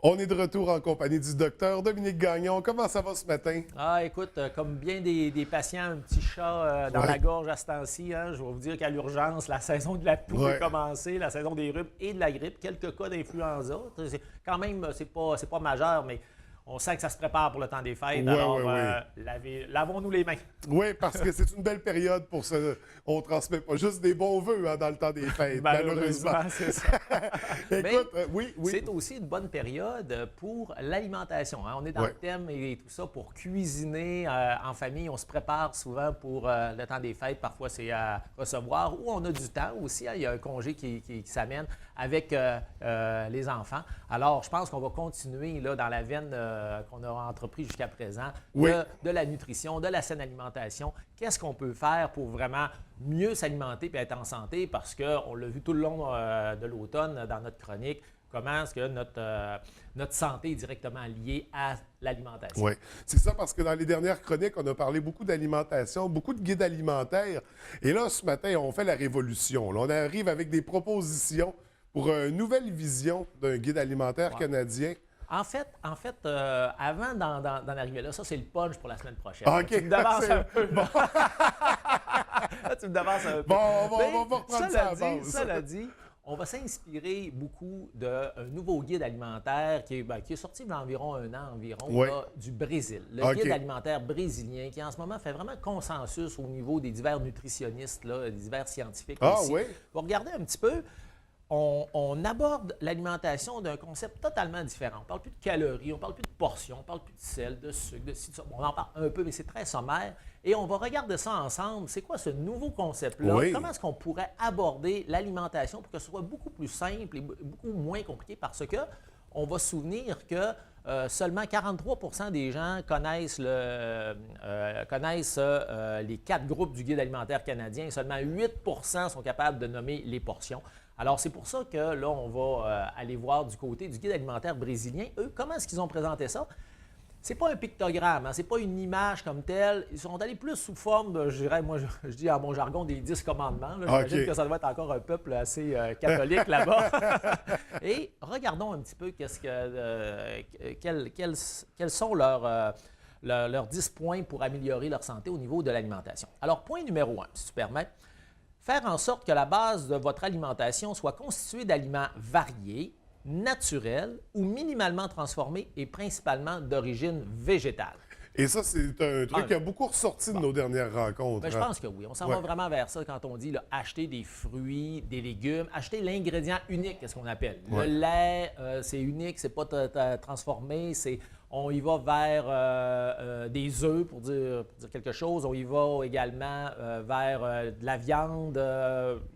On est de retour en compagnie du docteur Dominique Gagnon. Comment ça va ce matin? Ah, écoute, comme bien des patients, un petit chat dans la gorge à ce temps-ci, hein, je vais vous dire qu'à l'urgence, la saison de la toux peut commencer, la saison des rhumes et de la grippe, quelques cas d'influenza. Quand même, c'est pas majeur, mais on sent que ça se prépare pour le temps des fêtes. Alors, lavons-nous les mains. Oui, parce que c'est une belle période pour ça. On ne transmet pas juste des bons vœux dans le temps des fêtes, malheureusement. C'est ça. Écoute, oui. C'est aussi une bonne période pour l'alimentation. Hein. On est dans le thème et tout ça pour cuisiner en famille. On se prépare souvent pour le temps des fêtes. Parfois, c'est à recevoir ou on a du temps aussi. Hein. Il y a un congé qui s'amène avec les enfants. Alors, je pense qu'on va continuer là, dans la veine qu'on a entrepris jusqu'à présent de la nutrition, de la saine alimentation. Qu'est-ce qu'on peut faire pour vraiment mieux s'alimenter et être en santé? Parce qu'on l'a vu tout le long de l'automne dans notre chronique, comment est-ce que notre santé est directement liée à l'alimentation. Oui, c'est ça parce que dans les dernières chroniques, on a parlé beaucoup d'alimentation, beaucoup de guides alimentaires. Et là, ce matin, on fait la révolution. Là, on arrive avec des propositions pour une nouvelle vision d'un guide alimentaire canadien. En fait, avant d'en arriver là, ça, c'est le punch pour la semaine prochaine. OK. Tu me devances un peu. Bon. Tu me devances un peu. Bon, on va reprendre ça à base. Cela dit, on va s'inspirer beaucoup d'un nouveau guide alimentaire qui est sorti il y a environ un an là, du Brésil. Le guide alimentaire brésilien qui, en ce moment, fait vraiment consensus au niveau des divers nutritionnistes, là, des divers scientifiques aussi. Oui? On va regarder un petit peu. On aborde l'alimentation d'un concept totalement différent. On ne parle plus de calories, on ne parle plus de portions, on ne parle plus de sel, de sucre, de ci, de ça. On en parle un peu, mais c'est très sommaire. Et on va regarder ça ensemble. C'est quoi ce nouveau concept-là? Oui. Comment est-ce qu'on pourrait aborder l'alimentation pour que ce soit beaucoup plus simple et beaucoup moins compliqué? Parce que on va se souvenir que seulement 43 des gens connaissent les 4 groupes du guide alimentaire canadien et seulement 8 sont capables de nommer les portions. Alors, c'est pour ça que là, on va aller voir du côté du guide alimentaire brésilien. Eux, comment est-ce qu'ils ont présenté ça? C'est pas un pictogramme, hein, c'est pas une image comme telle. Ils sont allés plus sous forme de, je dirais, moi, je dis à mon jargon, des 10 commandements. J'imagine que ça doit être encore un peuple assez catholique là-bas. Et regardons un petit peu quels sont leurs 10 points pour améliorer leur santé au niveau de l'alimentation. Alors, point numéro 1, si tu permets. Faire en sorte que la base de votre alimentation soit constituée d'aliments variés, naturels ou minimalement transformés et principalement d'origine végétale. Et ça, c'est un truc qui a beaucoup ressorti de nos dernières rencontres. Bien, je pense que oui. On s'en va vraiment vers ça quand on dit là, acheter des fruits, des légumes, acheter l'ingrédient unique, qu'est-ce qu'on appelle. Le lait, c'est unique, c'est pas transformé, on y va vers des œufs, pour dire quelque chose. On y va également vers de la viande,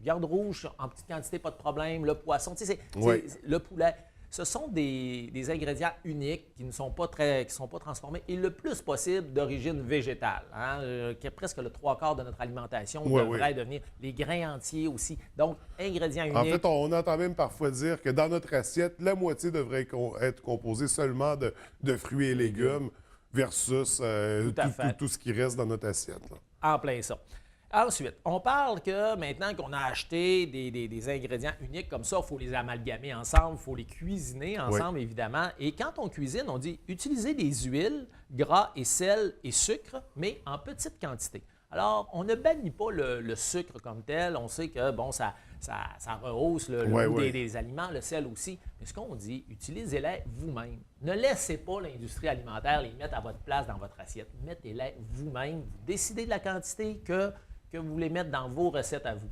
viande rouge en petite quantité, pas de problème. Le poisson, c'est le poulet. Ce sont des ingrédients uniques qui ne sont pas transformés et le plus possible d'origine végétale. Hein, qui est presque le 3/4 de notre alimentation devrait devenir les grains entiers aussi. Donc, ingrédients uniques. En fait, on entend même parfois dire que dans notre assiette, la moitié devrait être composée seulement de fruits et légumes versus tout ce qui reste dans notre assiette. Là. En plein ça. Ensuite, on parle que maintenant qu'on a acheté des ingrédients uniques comme ça, il faut les amalgamer ensemble, il faut les cuisiner ensemble, évidemment. Et quand on cuisine, on dit utiliser des huiles, gras et sel et sucre, mais en petite quantité. Alors, on ne bannit pas le sucre comme tel. On sait que, bon, ça rehausse le goût des aliments, le sel aussi. Mais ce qu'on dit, utilisez-les vous-même. Ne laissez pas l'industrie alimentaire les mettre à votre place dans votre assiette. Mettez-les vous-même. Vous décidez de la quantité que vous voulez mettre dans vos recettes à vous.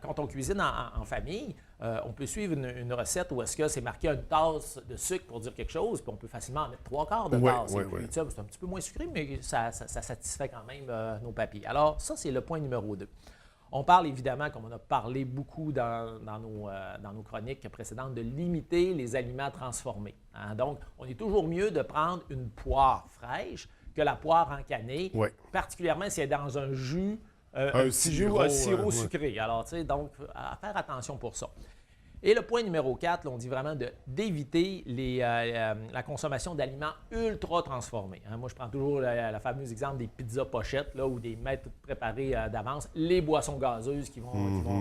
Quand on cuisine en famille, on peut suivre une recette où est-ce que c'est marqué une tasse de sucre pour dire quelque chose, puis on peut facilement en mettre 3/4 de tasse. C'est un petit peu moins sucré, mais ça satisfait quand même nos papilles. Alors, ça, c'est le point numéro 2. On parle évidemment, comme on a parlé beaucoup dans nos chroniques précédentes, de limiter les aliments transformés. Hein? Donc, on est toujours mieux de prendre une poire fraîche que la poire encanée, particulièrement si elle est dans un jus, un sirop sucré. Alors, tu sais, donc, à faire attention pour ça. Et le point numéro 4, là, on dit vraiment d'éviter la consommation d'aliments ultra transformés. Hein. Moi, je prends toujours le fameux exemple des pizzas pochettes là, ou des mets préparés d'avance, les boissons gazeuses qui vont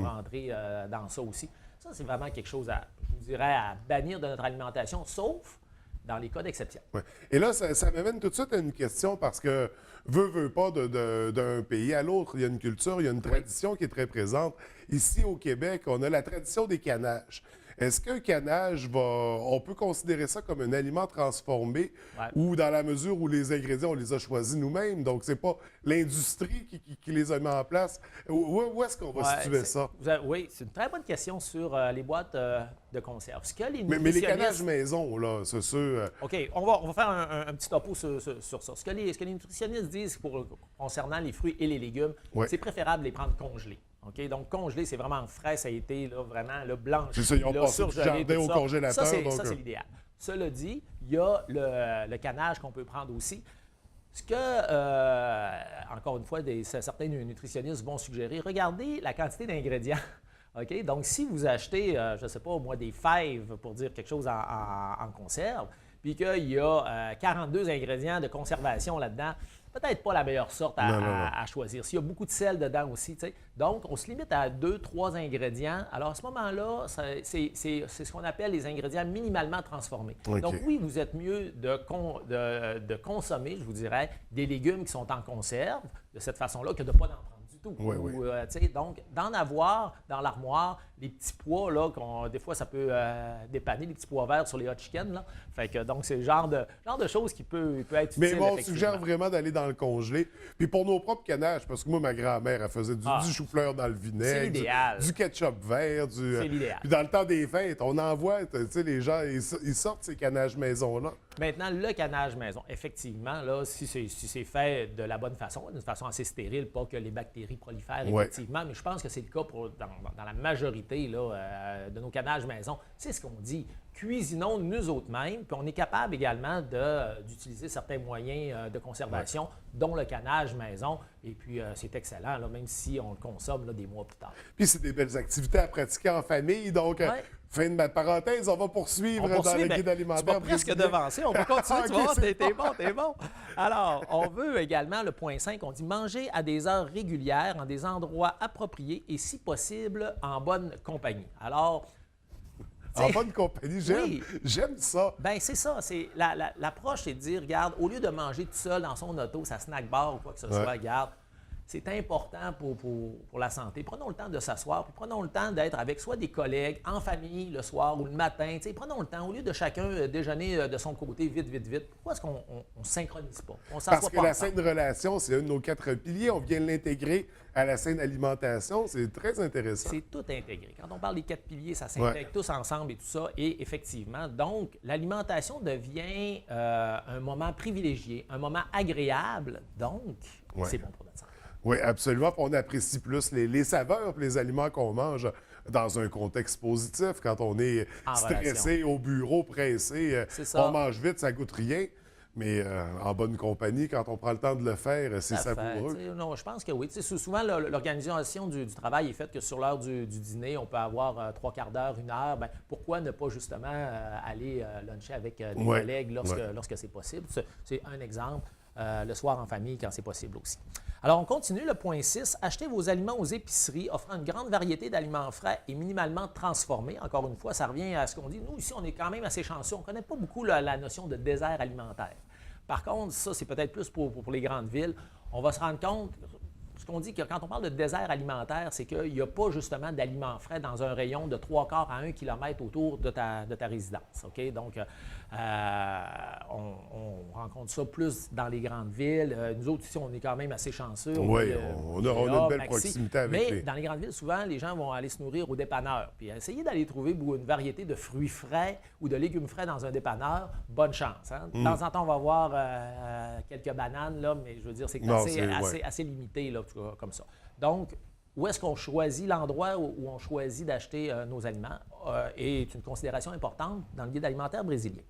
rentrer dans ça aussi. Ça, c'est vraiment quelque chose, je vous dirais, à bannir de notre alimentation, sauf dans les cas d'exception. Ouais. Et là, ça m'amène tout de suite à une question parce que, veut pas, d'un pays à l'autre, il y a une culture, il y a une tradition qui est très présente. Ici, au Québec, on a la tradition des canages. Est-ce qu'un canage on peut considérer ça comme un aliment transformé ou dans la mesure où les ingrédients, on les a choisis nous-mêmes? Donc, c'est pas l'industrie qui les a mis en place. Où est-ce qu'on va situer ça? Oui, c'est une très bonne question sur les boîtes de conserve. Ce que les mais les canages maison, là, c'est sûr. OK, on va faire un petit topo sur ça. Ce que les nutritionnistes disent concernant les fruits et les légumes, c'est préférable de les prendre congelés. OK? Donc, congelé, c'est vraiment frais, ça a été là, vraiment blanche. C'est ça, ils ont passé du jardin au congélateur. Ça, c'est l'idéal. Cela dit, il y a le canage qu'on peut prendre aussi. Ce que, encore une fois, certains nutritionnistes vont suggérer, regardez la quantité d'ingrédients. OK? Donc, si vous achetez, je ne sais pas, moi, des fèves, pour dire quelque chose en conserve, puis qu'il y a 42 ingrédients de conservation là-dedans, peut-être pas la meilleure sorte à choisir. S'il y a beaucoup de sel dedans aussi, tu sais. Donc, on se limite à 2-3 ingrédients. Alors, à ce moment-là, c'est ce qu'on appelle les ingrédients minimalement transformés. Okay. Donc, oui, vous êtes mieux de consommer, je vous dirais, des légumes qui sont en conserve de cette façon-là que de ne pas en prendre du tout. Donc, d'en avoir dans l'armoire, les petits pois, là, des fois, ça peut dépanner, les petits pois verts sur les hot chicken. Là. Fait que, donc, c'est le genre de choses qui peut être utile. Mais bon, on suggère vraiment d'aller dans le congelé. Puis pour nos propres canages, parce que moi, ma grand-mère, elle faisait du chou-fleur dans le vinaigre, du ketchup vert. C'est l'idéal. Puis dans le temps des fêtes, on envoie, tu sais, les gens, ils sortent ces canages maison-là. Maintenant, le canage maison, effectivement, là, si c'est fait de la bonne façon, d'une façon assez stérile, pas que les bactéries prolifèrent, effectivement, mais je pense que c'est le cas dans la majorité là, de nos canages maison. C'est ce qu'on dit. Cuisinons nous autres-mêmes, puis on est capable également d'utiliser certains moyens de conservation, dont le canage maison. Et puis, c'est excellent, là, même si on le consomme là, des mois plus tard. Puis, c'est des belles activités à pratiquer en famille. Donc, fin de ma parenthèse, on va poursuivre dans le guide alimentaire. Tu vas presque devancer. On va continuer. Tu vois, t'es bon. Alors, on veut également, le point 5, on dit manger à des heures régulières, en des endroits appropriés et, si possible, en bonne compagnie. Alors, en bonne compagnie, j'aime ça. Bien, c'est ça. L'approche, c'est de dire, regarde, au lieu de manger tout seul dans son auto, sa snack bar ou quoi que ce soit, regarde, c'est important pour la santé. Prenons le temps de s'asseoir, puis prenons le temps d'être avec soit des collègues, en famille, le soir ou le matin. Prenons le temps, au lieu de chacun déjeuner de son côté, vite. Pourquoi est-ce qu'on ne synchronise pas? Parce que la saine relation, c'est un de nos 4 piliers. On vient l'intégrer à la saine alimentation. C'est très intéressant. C'est tout intégré. Quand on parle des 4 piliers, ça s'intègre tous ensemble et tout ça. Et effectivement, donc, l'alimentation devient un moment privilégié, un moment agréable. Donc, c'est bon pour notre santé. Oui, absolument. On apprécie plus les saveurs et les aliments qu'on mange dans un contexte positif. Quand on est stressé au bureau, pressé, on mange vite, ça goûte rien. Mais en bonne compagnie, quand on prend le temps de le faire, c'est savoureux. Non, je pense que oui. Souvent, l'organisation du travail est faite que sur l'heure du dîner, on peut avoir 3 quarts d'heure, 1 heure. Bien, pourquoi ne pas justement aller luncher avec des collègues lorsque c'est possible? C'est un exemple. Le soir en famille quand c'est possible aussi. Alors, on continue. Le point 6, achetez vos aliments aux épiceries offrant une grande variété d'aliments frais et minimalement transformés. Encore une fois, ça revient à ce qu'on dit. Nous, ici, on est quand même assez chanceux. On ne connaît pas beaucoup la notion de désert alimentaire. Par contre, ça, c'est peut-être plus pour les grandes villes. On va se rendre compte, ce qu'on dit que quand on parle de désert alimentaire, c'est qu'il n'y a pas justement d'aliments frais dans un rayon de 3/4 à 1 km autour de ta résidence. OK? Donc, on rencontre ça plus dans les grandes villes. Nous autres, ici, on est quand même assez chanceux. Oui, on a une belle proximité avec Mais dans les grandes villes, souvent, les gens vont aller se nourrir au dépanneur. Puis essayez d'aller trouver une variété de fruits frais ou de légumes frais dans un dépanneur. Bonne chance. Hein? De temps en temps, on va avoir quelques bananes, là, mais je veux dire, c'est assez limité là, comme ça. Donc, où est-ce qu'on choisit l'endroit où on choisit d'acheter nos aliments est une considération importante dans le guide alimentaire brésilien.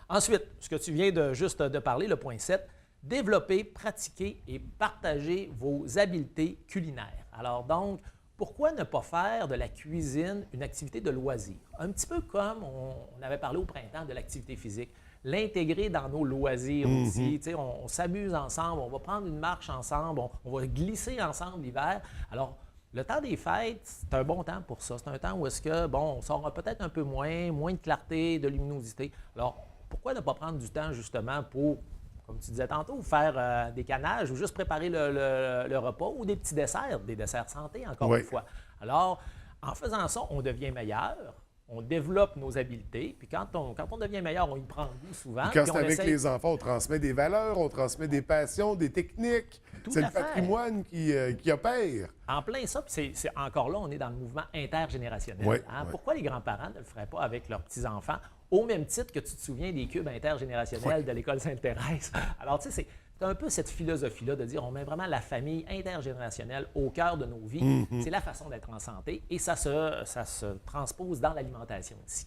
Ensuite, ce que tu viens de parler, le point 7, développer, pratiquer et partager vos habiletés culinaires. Alors donc, pourquoi ne pas faire de la cuisine une activité de loisir? Un petit peu comme on avait parlé au printemps de l'activité physique. L'intégrer dans nos loisirs aussi. Tu sais, on s'amuse ensemble, on va prendre une marche ensemble, on va glisser ensemble l'hiver. Alors, le temps des fêtes, c'est un bon temps pour ça. C'est un temps où est-ce que, bon, on sort peut-être un peu moins de clarté, de luminosité. Alors, pourquoi ne pas prendre du temps justement pour, comme tu disais tantôt, faire des canages ou juste préparer le repas ou des petits desserts, des desserts santé, encore une fois. Alors, en faisant ça, on devient meilleur. On développe nos habiletés, puis quand on devient meilleur, on y prend goût souvent. Puis quand c'est avec les enfants, on transmet des valeurs, on transmet des passions, des techniques. C'est le patrimoine qui opère. En plein ça, puis c'est encore là, on est dans le mouvement intergénérationnel. Oui, Pourquoi les grands-parents ne le feraient pas avec leurs petits-enfants, au même titre que tu te souviens des cubes intergénérationnels de l'école Sainte-Thérèse? Alors, tu sais, c'est un peu cette philosophie-là de dire on met vraiment la famille intergénérationnelle au cœur de nos vies. C'est la façon d'être en santé et ça se transpose dans l'alimentation aussi.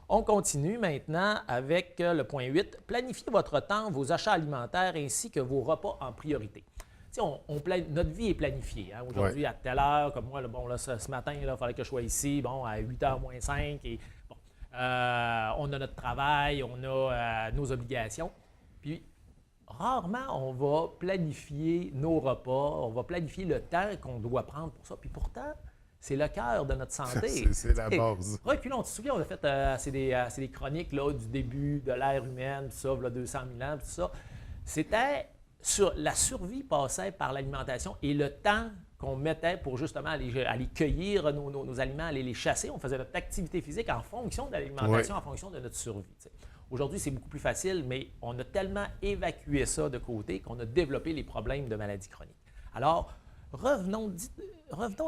On continue maintenant avec le point 8. Planifiez votre temps, vos achats alimentaires ainsi que vos repas en priorité. Notre vie est planifiée. Aujourd'hui, à telle heure, comme moi, ce matin, il fallait que je sois ici, à 8h moins 5. Et, on a notre travail, on a nos obligations. Puis, rarement, on va planifier nos repas, on va planifier le temps qu'on doit prendre pour ça. Puis pourtant, c'est le cœur de notre santé. C'est la base. Reculons, tu te souviens, on a fait c'est des chroniques là, du début de l'ère humaine, tout ça, là, 200 000 ans, tout ça. C'était la survie passait par l'alimentation et le temps qu'on mettait pour justement aller cueillir nos aliments, aller les chasser. On faisait notre activité physique en fonction de l'alimentation, en fonction de notre survie. T'sais. Aujourd'hui, c'est beaucoup plus facile, mais on a tellement évacué ça de côté qu'on a développé les problèmes de maladies chroniques. Alors, revenons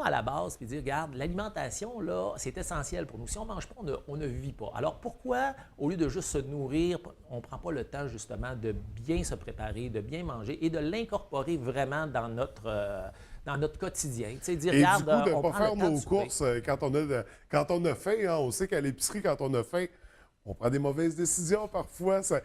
à la base et dire, regarde, l'alimentation, là, c'est essentiel pour nous. Si on ne mange pas, on ne vit pas. Alors, pourquoi, au lieu de juste se nourrir, on ne prend pas le temps, justement, de bien se préparer, de bien manger et de l'incorporer vraiment dans notre quotidien? Tu sais, dire, regarde, du coup, de ne on pas prend faire le temps nos de souper. courses quand on a faim. On sait qu'à l'épicerie, quand on a faim, on prend des mauvaises décisions parfois. Ça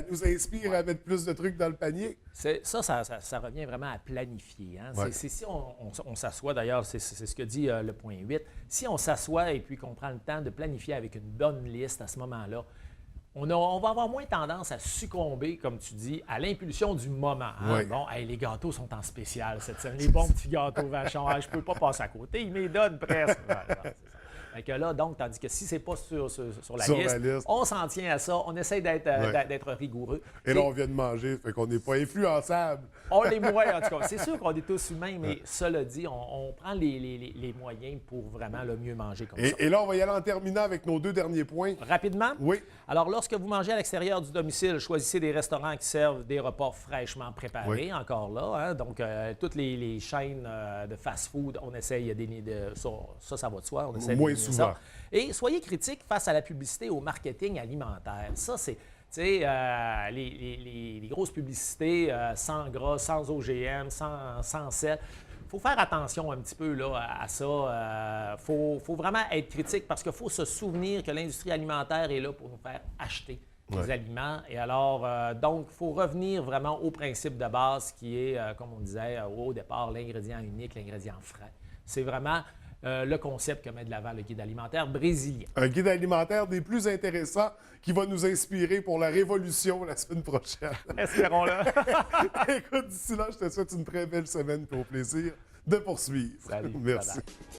nous inspire à mettre plus de trucs dans le panier. Ça revient vraiment à planifier. Si on s'assoit, d'ailleurs, c'est ce que dit le point 8, si on s'assoit et puis qu'on prend le temps de planifier avec une bonne liste à ce moment-là, on va avoir moins tendance à succomber, comme tu dis, à l'impulsion du moment. Bon, les gâteaux sont en spécial cette semaine. Les bons petits gâteaux vachons, je ne peux pas passer à côté. Ils me donnent presque. Fait que là, donc, tandis que si ce n'est pas sur la liste, on s'en tient à ça, on essaie d'être rigoureux. Et là, on vient de manger, fait qu'on n'est pas influençable. On est moins, en tout cas. C'est sûr qu'on est tous humains, mais cela dit, on prend les moyens pour vraiment le mieux manger comme ça. Et là, on va y aller en terminant avec nos 2 derniers points. Rapidement? Oui. Alors, lorsque vous mangez à l'extérieur du domicile, choisissez des restaurants qui servent des repas fraîchement préparés, Oui. encore là. Donc, toutes les chaînes de fast-food, on essaye ça va de soi. On essaie Moins d'éliminer souvent. ça. Et soyez critiques face à la publicité et au marketing alimentaire. Ça, c'est, tu sais, les grosses publicités sans gras, sans OGM, sans sel. Il faut faire attention un petit peu là, à ça. Faut vraiment être critique parce qu'il faut se souvenir que l'industrie alimentaire est là pour nous faire acheter des aliments. Et alors, donc, il faut revenir vraiment au principe de base qui est, comme on disait au départ, l'ingrédient unique, l'ingrédient frais. C'est vraiment le concept que met de l'avant le guide alimentaire brésilien. Un guide alimentaire des plus intéressants qui va nous inspirer pour la révolution la semaine prochaine. Espérons-le. Écoute, d'ici là, je te souhaite une très belle semaine et au plaisir de poursuivre. Salut. Merci. Bye bye.